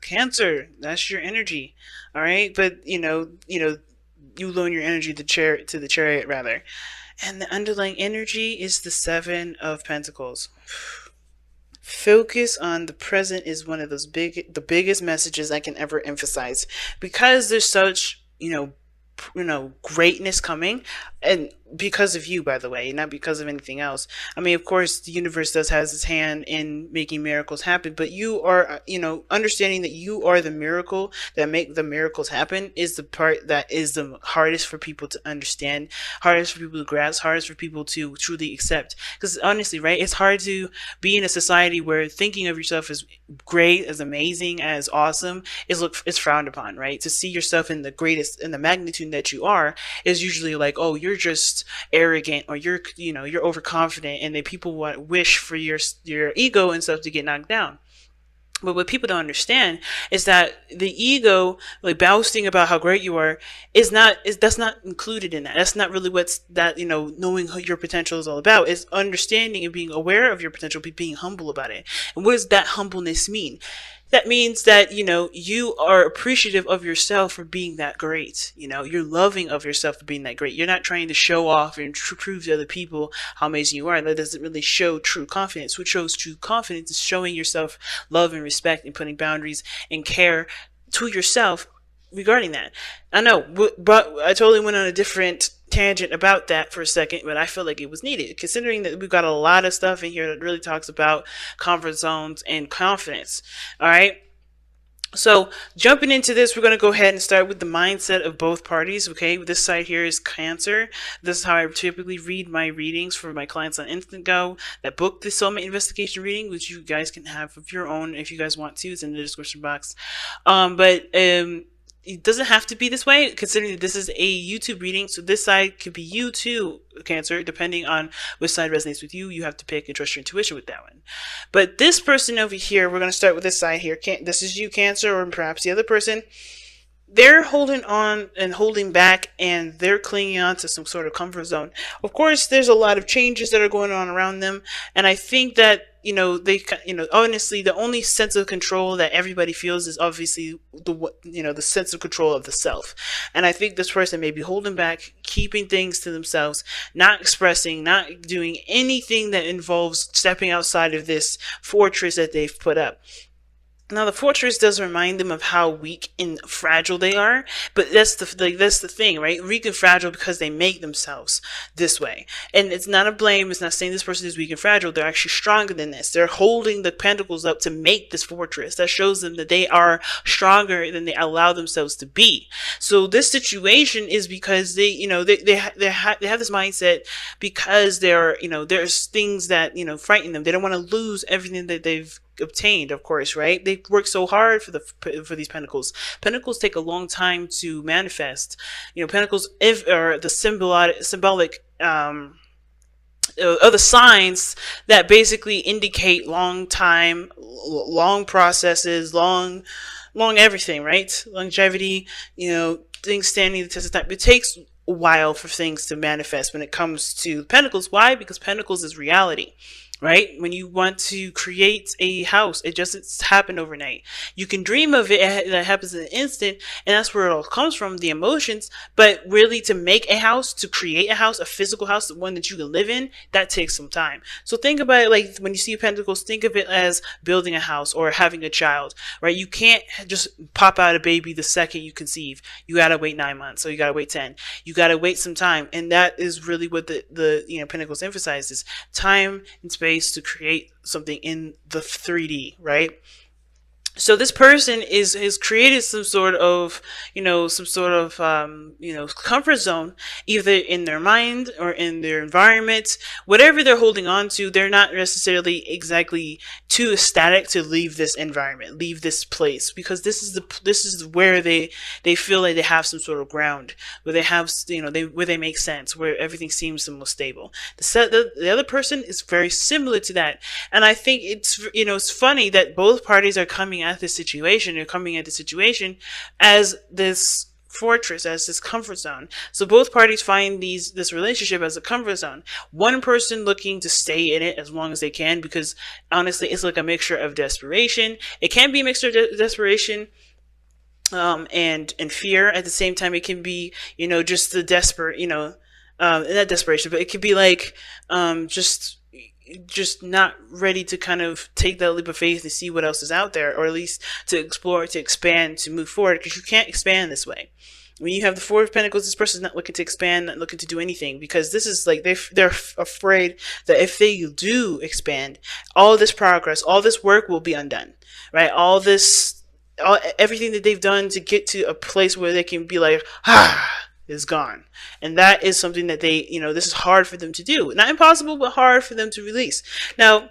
Cancer, that's your energy. All right. But you loan your energy to the chariot rather. And the underlying energy is the Seven of Pentacles. Focus on the present is one of the biggest messages I can ever emphasize, because there's such, greatness coming, and because of you, by the way, not because of anything else. I mean, of course, the universe does has its hand in making miracles happen, but you are, understanding that you are the miracle that make the miracles happen is the part that is the hardest for people to understand, hardest for people to grasp, hardest for people to truly accept. Because honestly, right, it's hard to be in a society where thinking of yourself as great, as amazing, as awesome is frowned upon, right? To see yourself in the greatest, in the magnitude that you are, is usually like, oh, you're just arrogant, or you're overconfident, and then people wish for your ego and stuff to get knocked down. But what people don't understand is that the ego, like boasting about how great you are, that's not included in that. That's not really what's that, knowing who your potential is all about. It's understanding and being aware of your potential, being humble about it. And what does that humbleness mean? That means that, you are appreciative of yourself for being that great. You're loving of yourself for being that great. You're not trying to show off and prove to other people how amazing you are. That doesn't really show true confidence. What shows true confidence is showing yourself love and respect and putting boundaries and care to yourself regarding that. I know, but I totally went on a different tangent about that for a second, but I feel like it was needed, considering that we've got a lot of stuff in here that really talks about comfort zones and confidence. All right. So jumping into this, we're going to go ahead and start with the mindset of both parties. Okay, this side here is Cancer. This is how I typically read my readings for my clients on Instant Go that book the soulmate investigation reading, which you guys can have of your own if you guys want to. It's in the description box. But it doesn't have to be this way, considering that this is a YouTube reading. So this side could be you too, Cancer, depending on which side resonates with you. You have to pick and trust your intuition with that one. But this person over here, we're going to start with this side here. This is you, Cancer, or perhaps the other person. They're holding on and holding back, and they're clinging on to some sort of comfort zone. Of course, there's a lot of changes that are going on around them, and I think that honestly, the only sense of control that everybody feels is obviously the sense of control of the self. And I think this person may be holding back, keeping things to themselves, not expressing, not doing anything that involves stepping outside of this fortress that they've put up. Now, the fortress does remind them of how weak and fragile they are, but that's the thing, right? Weak and fragile because they make themselves this way. And it's not a blame. It's not saying this person is weak and fragile. They're actually stronger than this. They're holding the pentacles up to make this fortress. That shows them that they are stronger than they allow themselves to be. So this situation is because they have this mindset because there's things that, frighten them. They don't want to lose everything that they've obtained, of course, right? They work so hard for these pentacles. Pentacles take a long time to manifest. Pentacles are the symbolic are the signs that basically indicate long time, long processes, long everything, right? Longevity, things standing the test of time. It takes a while for things to manifest when it comes to Pentacles. Why? Because Pentacles is reality. Right? When you want to create a house, it doesn't happen overnight. You can dream of it, that happens in an instant, and that's where it all comes from, the emotions. But really, to make a house, to create a house, a physical house, one that you can live in, that takes some time. So think about it like when you see Pentacles, think of it as building a house or having a child, right? You can't just pop out a baby the second you conceive. You gotta wait 9 months, so you gotta wait 10. You gotta wait some time, and that is really what the Pentacles emphasizes: time and space to create something in the 3D, right? So this person has created some sort of comfort zone, either in their mind or in their environment. Whatever they're holding on to, they're not necessarily exactly too ecstatic to leave this environment, leave this place, because this is where they feel like they have some sort of ground, where they have where they make sense, where everything seems the most stable. The other person is very similar to that, and I think it's funny that both parties are coming at this situation. They're coming at the situation as this fortress, as this comfort zone. So both parties find this relationship as a comfort zone. One person looking to stay in it as long as they can, because honestly, it's like a mixture of desperation. It can be a mixture of desperation, and fear. At the same time, it can be, just the desperate, not desperation, but it could be like, just not ready to kind of take that leap of faith to see what else is out there, or at least to explore, to expand, to move forward, because you can't expand this way. When you have the Four of Pentacles, this person's not looking to expand, not looking to do anything, because this is like they're afraid that if they do expand, all this progress, all this work will be undone, right? Everything that they've done to get to a place where they can be like, is gone. And that is something that this is hard for them to do. Not impossible, but hard for them to release. Now,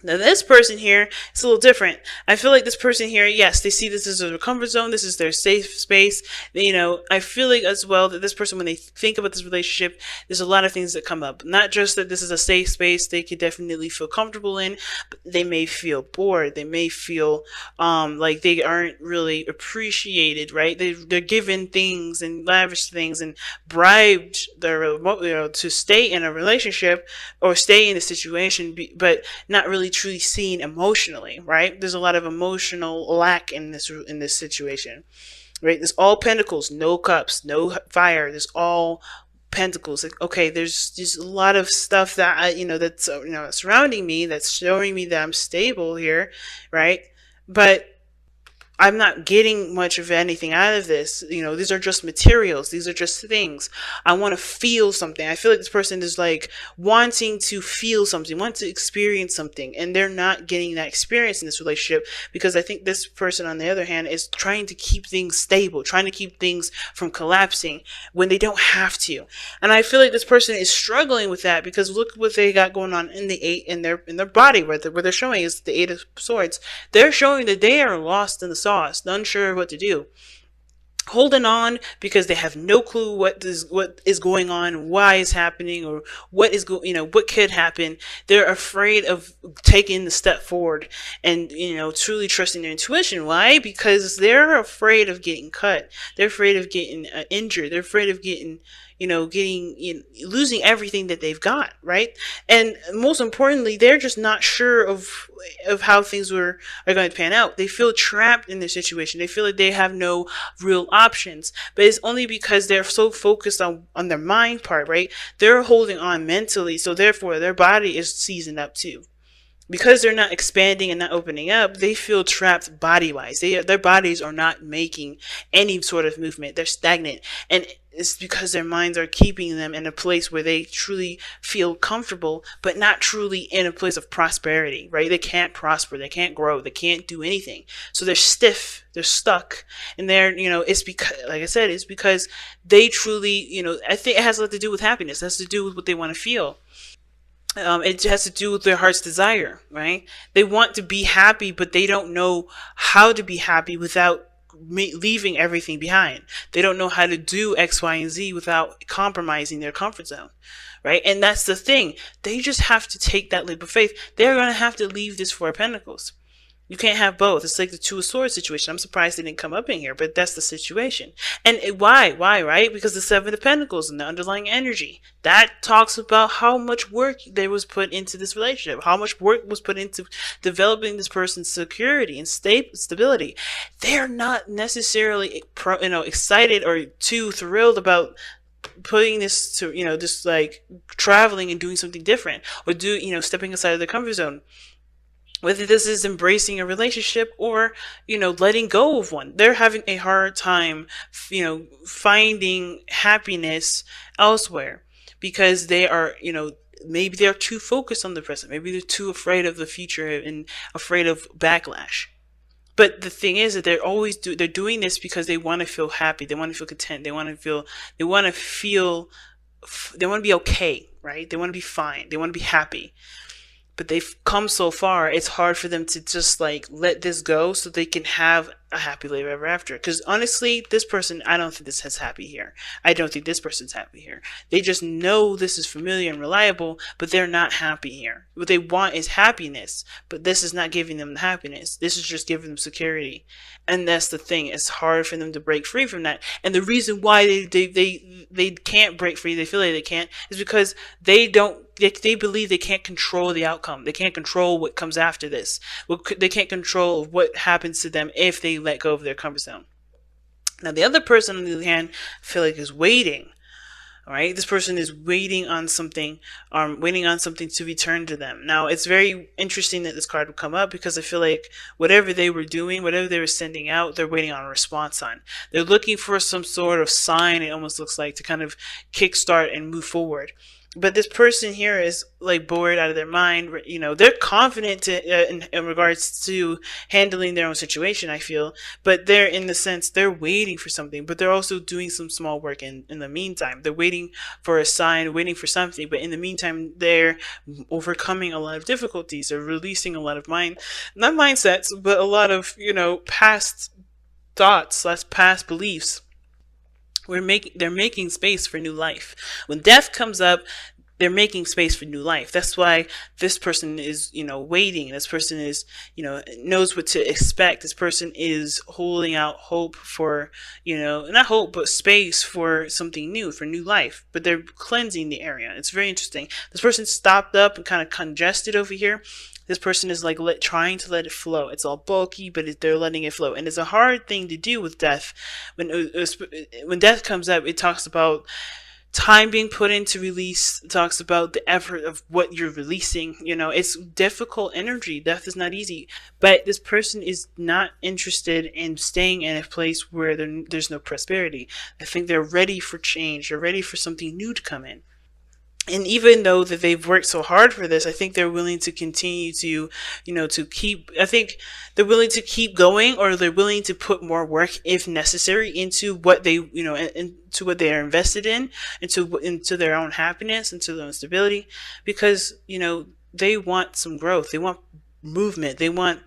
this person here, it's a little different. I feel like this person here, yes, they see this as a comfort zone. This is their safe space. I feel like as well that this person, when they think about this relationship, there's a lot of things that come up. Not just that this is a safe space they could definitely feel comfortable in, but they may feel bored. They may feel like they aren't really appreciated, right? They're given things and lavish things and bribed to stay in a relationship or stay in a situation, but not really truly seen emotionally, right? There's a lot of emotional lack in this situation, right? There's all pentacles, no cups, no fire. There's all pentacles. Like, okay, there's just a lot of stuff that that's surrounding me, that's showing me that I'm stable here, right? But I'm not getting much of anything out of this. These are just materials. These are just things. I want to feel something. I feel like this person is like wanting to feel something, want to experience something, and they're not getting that experience in this relationship, because I think this person, on the other hand, is trying to keep things stable, trying to keep things from collapsing when they don't have to. And I feel like this person is struggling with that, because look what they got going on in the eight in their body, where they're showing is the Eight of Swords. They're showing that they are lost in the sauce, unsure what to do, holding on because they have no clue what is going on, why is happening, or what could happen. They're afraid of taking the step forward and truly trusting their intuition. Why? Because they're afraid of getting cut. They're afraid of getting injured. They're afraid of getting losing everything that they've got, right? And most importantly, they're just not sure of how things are going to pan out. They feel trapped in their situation. They feel like they have no real options, but it's only because they're so focused on their mind part, right? They're holding on mentally, so therefore their body is seasoned up too. Because they're not expanding and not opening up, they feel trapped body-wise. Their bodies are not making any sort of movement. They're stagnant. And it's because their minds are keeping them in a place where they truly feel comfortable, but not truly in a place of prosperity, right? They can't prosper. They can't grow. They can't do anything. So they're stiff. They're stuck. And it's because, like I said, it's because they truly, I think it has a lot to do with happiness. It has to do with what they want to feel. It has to do with their heart's desire, right? They want to be happy, but they don't know how to be happy without leaving everything behind. They don't know how to do X, Y, and Z without compromising their comfort zone, right? And that's the thing. They just have to take that leap of faith. They're going to have to leave this Four of Pentacles. You can't have both. It's like the Two of Swords situation. I'm surprised they didn't come up in here, but that's the situation. And why, right? Because the Seven of Pentacles and the underlying energy. That talks about how much work there was put into this relationship, how much work was put into developing this person's security and stability. They're not necessarily excited or too thrilled about putting this to, just like traveling and doing something different, or stepping outside of their comfort zone. Whether this is embracing a relationship or, letting go of one. They're having a hard time, finding happiness elsewhere, because they are, maybe they're too focused on the present. Maybe they're too afraid of the future and afraid of backlash. But the thing is that they're doing this because they want to feel happy. They want to feel content. They want to be okay, right? They want to be fine. They want to be happy. But they've come so far, it's hard for them to just like let this go so they can have a happy life ever after. Because honestly, this person, I don't think this is happy here. I don't think this person's happy here. They just know this is familiar and reliable, but they're not happy here. What they want is happiness, but this is not giving them the happiness. This is just giving them security. And that's the thing. It's hard for them to break free from that. And the reason why they can't break free, they feel like they can't, is because they believe they can't control the outcome. They can't control what comes after this. They can't control what happens to them if they let go of their comfort zone. Now, the other person, on the other hand, I feel like is waiting. All right, this person is waiting on something to return to them. Now, it's very interesting that this card would come up because I feel like whatever they were doing, whatever they were sending out, they're waiting on a response on. They're looking for some sort of sign, it almost looks like, to kind of kickstart and move forward. But this person here is like bored out of their mind. You know, they're confident in regards to handling their own situation, I feel, but they're, in the sense, they're waiting for something, but they're also doing some small work in the meantime. They're waiting for a sign, waiting for something, but in the meantime, they're overcoming a lot of difficulties. They're releasing a lot of not mindsets, but a lot of, past thoughts, less past beliefs. They're making space for new life. When death comes up, they're making space for new life. That's why this person is, waiting. This person is, knows what to expect. This person is holding out hope for, not hope, but space for something new, for new life. But they're cleansing the area. It's very interesting. This person stopped up and kind of congested over here. This person is like trying to let it flow. It's all bulky, but they're letting it flow. And it's a hard thing to do with death. When death comes up, it talks about time being put into release. It talks about the effort of what you're releasing. It's difficult energy. Death is not easy. But this person is not interested in staying in a place where there's no prosperity. I think they're ready for change. They're ready for something new to come in. And even though that they've worked so hard for this, I think they're willing to continue to, I think they're willing to keep going, or they're willing to put more work if necessary into what they, into what they are invested in, into their own happiness, into their own stability, because, they want some growth. They want movement. They want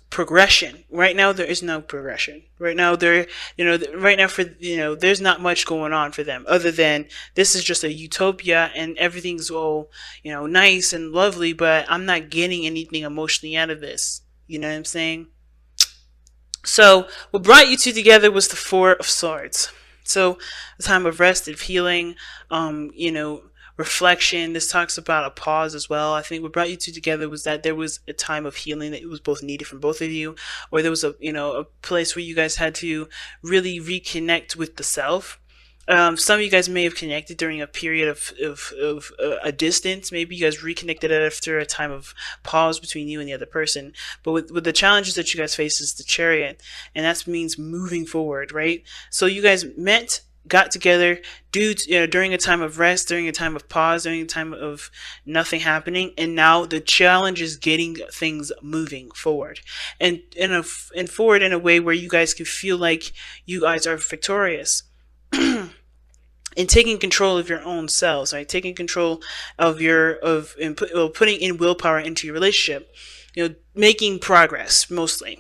progression. Right now, there is no progression. Right now, there's not much going on for them other than this is just a utopia and everything's all, nice and lovely, but I'm not getting anything emotionally out of this. You know what I'm saying? So what brought you two together was the Four of Swords. So a time of rest, of healing, reflection. This talks about a pause as well. I think what brought you two together was that there was a time of healing that it was both needed from both of you, or there was a place where you guys had to really reconnect with the self. Some of you guys may have connected during a period of a distance. Maybe you guys reconnected after a time of pause between you and the other person. But with the challenges that you guys face is the Chariot, and that means moving forward, right? So you guys got together during a time of rest, during a time of pause, during a time of nothing happening, and now the challenge is getting things moving forward, and forward in a way where you guys can feel like you guys are victorious. And taking control of your own selves, right? Taking control of putting in willpower into your relationship, making progress mostly.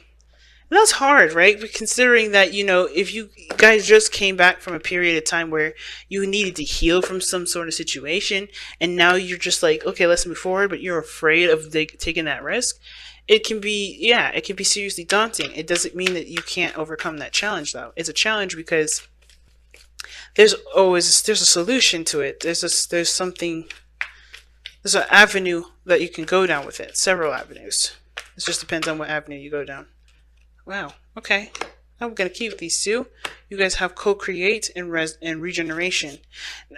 And that's hard, right? But considering that, if you guys just came back from a period of time where you needed to heal from some sort of situation, and now you're just like, okay, let's move forward, but you're afraid of taking that risk, it can be seriously daunting. It doesn't mean that you can't overcome that challenge, though. It's a challenge because there's a solution to it. There's an avenue that you can go down with it. Several avenues. It just depends on what avenue you go down. Wow. Okay. I'm gonna keep these two. You guys have co-create and regeneration.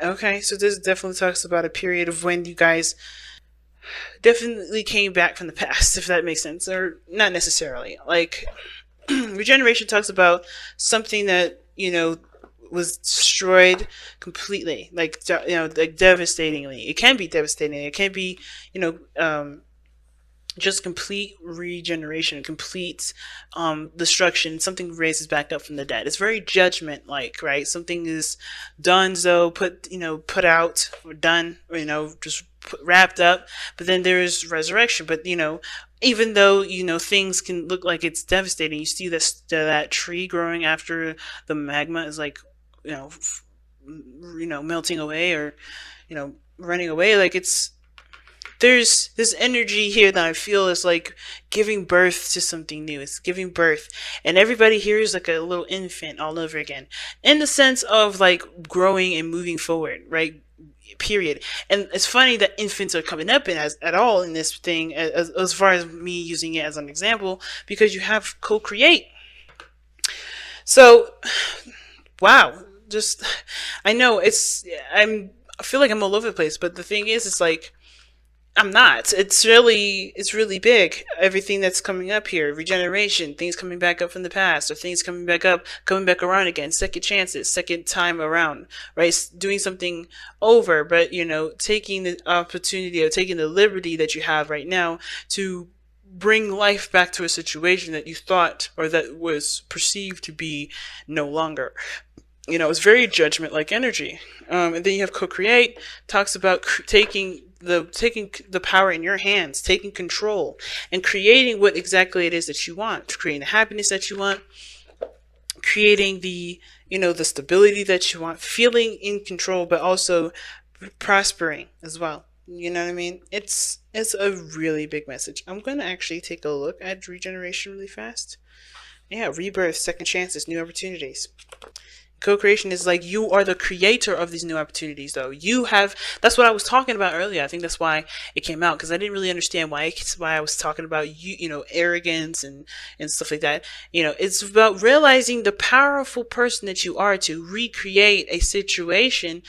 Okay. So this definitely talks about a period of when you guys definitely came back from the past, if that makes sense, or not necessarily. Like regeneration talks about something that was destroyed completely, like devastatingly. It can be devastating. It can be just complete regeneration, complete destruction. Something raises back up from the dead. It's very judgment like, right? Something is done, so put out or done, or just wrapped up, but then there is resurrection. But even though things can look like it's devastating. You see this that tree growing after the magma is like you know melting away, or running away. Like, there's this energy here that I feel is like giving birth to something new. It's giving birth. And everybody here is like a little infant all over again, in the sense of like growing and moving forward, right? Period. And it's funny that infants are coming up in as at all in this thing, as far as me using it as an example, because you have co-create. So, wow, just I know I feel like I'm all over the place, but the thing is, it's like I'm not. It's really big. Everything that's coming up here, regeneration, things coming back up from the past, or things coming back up, coming back around again, second chances, second time around, right? Doing something over, but taking the opportunity, or taking the liberty that you have right now to bring life back to a situation that you thought, or that was perceived to be no longer. It's very judgment like energy. And then you have co-create, talks about taking the power in your hands, taking control, and creating what exactly it is that you want, creating the happiness that you want, creating the stability that you want, feeling in control, but also prospering as well. You know what I mean? It's a really big message. I'm going to actually take a look at regeneration really fast. Yeah, rebirth, second chances, new opportunities. Co-creation is like you are the creator of these new opportunities, though. That's what I was talking about earlier. I think that's why it came out, because I didn't really understand why I was talking about arrogance and stuff like that. It's about realizing the powerful person that you are to recreate a situation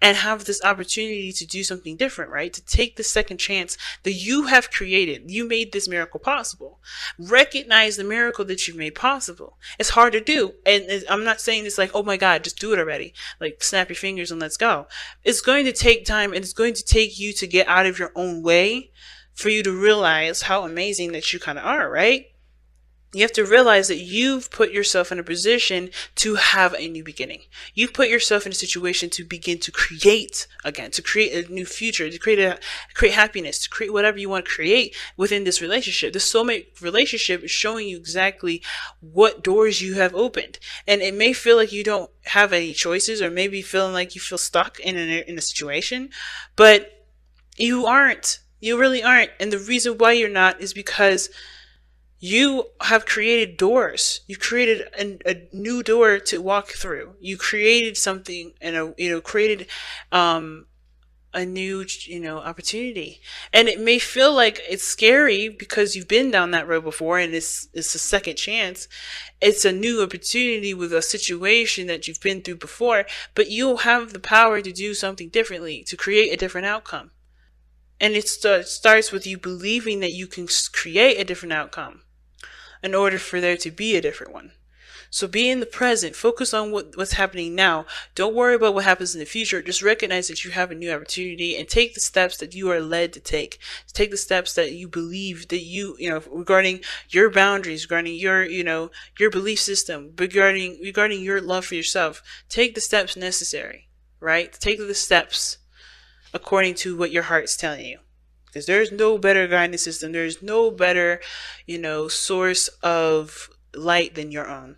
and have this opportunity to do something different, right? To take the second chance that you have created. You made this miracle possible. Recognize the miracle that you've made possible. It's hard to do. And I'm not saying it's like, oh my God, just do it already. Like, snap your fingers and let's go. It's going to take time, and it's going to take you to get out of your own way for you to realize how amazing that you kind of are, right? You have to realize that you've put yourself in a position to have a new beginning. You've put yourself in a situation to begin to create again, to create a new future, to create happiness, to create whatever you want to create within this relationship. This soulmate relationship is showing you exactly what doors you have opened. And it may feel like you don't have any choices, or maybe feeling like you feel stuck in a situation, but you aren't. You really aren't. And the reason why you're not is because you have created doors. You created a new door to walk through. You created something, and created a new opportunity. And it may feel like it's scary because you've been down that road before, and it's a second chance. It's a new opportunity with a situation that you've been through before, but you'll have the power to do something differently, to create a different outcome. And it starts with you believing that you can create a different outcome in order for there to be a different one. So be in the present. Focus on what's happening now. Don't worry about what happens in the future. Just recognize that you have a new opportunity, and take the steps that you are led to take. Take the steps that you believe that regarding your boundaries, regarding your belief system, regarding your love for yourself. Take the steps necessary, right? Take the steps according to what your heart's telling you. Because there's no better guidance system. There's no better, source of light than your own.